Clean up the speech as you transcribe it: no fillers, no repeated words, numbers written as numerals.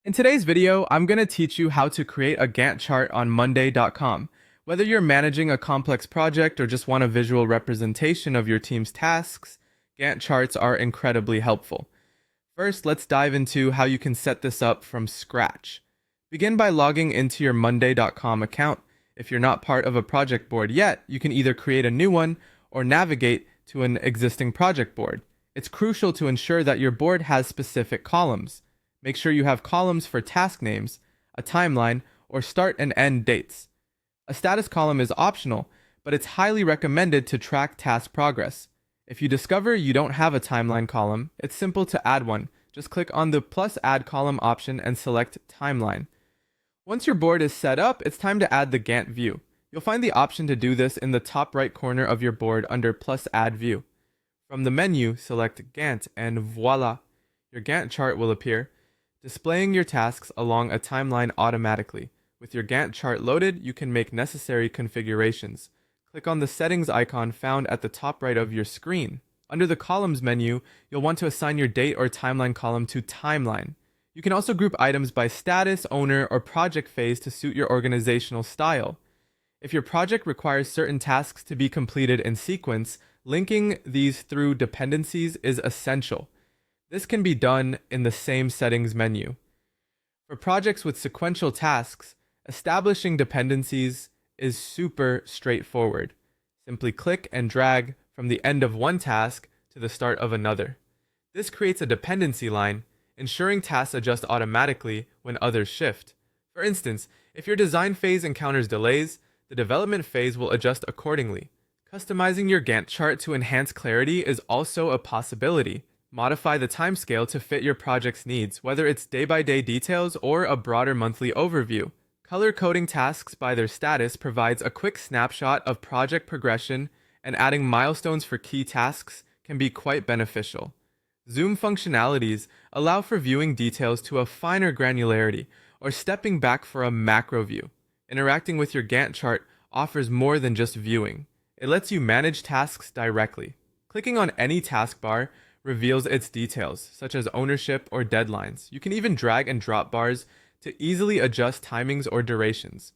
In today's video, I'm going to teach you how to create a Gantt chart on Monday.com. Whether you're managing a complex project or just want a visual representation of your team's tasks, Gantt charts are incredibly helpful. First, let's dive into how you can set this up from scratch. Begin by logging into your Monday.com account. If you're not part of a project board yet, you can either create a new one or navigate to an existing project board. It's crucial to ensure that your board has specific columns. Make sure you have columns for task names, a timeline, or start and end dates. A status column is optional, but it's highly recommended to track task progress. If you discover you don't have a timeline column, it's simple to add one. Just click on the plus add column option and select timeline. Once your board is set up, it's time to add the Gantt view. You'll find the option to do this in the top right corner of your board under plus add view. From the menu, select Gantt and voila! Your Gantt chart will appear, displaying your tasks along a timeline automatically. With your Gantt chart loaded, you can make necessary configurations. Click on the settings icon found at the top right of your screen. Under the columns menu, you'll want to assign your date or timeline column to timeline. You can also group items by status, owner, or project phase to suit your organizational style. If your project requires certain tasks to be completed in sequence, linking these through dependencies is essential. This can be done in the same settings menu. For projects with sequential tasks, establishing dependencies is super straightforward. Simply click and drag from the end of one task to the start of another. This creates a dependency line, ensuring tasks adjust automatically when others shift. For instance, if your design phase encounters delays, the development phase will adjust accordingly. Customizing your Gantt chart to enhance clarity is also a possibility. Modify the timescale to fit your project's needs, whether it's day-by-day details or a broader monthly overview. Color coding tasks by their status provides a quick snapshot of project progression, and adding milestones for key tasks can be quite beneficial. Zoom functionalities allow for viewing details to a finer granularity or stepping back for a macro view. Interacting with your Gantt chart offers more than just viewing. It lets you manage tasks directly. Clicking on any taskbar reveals its details, such as ownership or deadlines. You can even drag and drop bars to easily adjust timings or durations.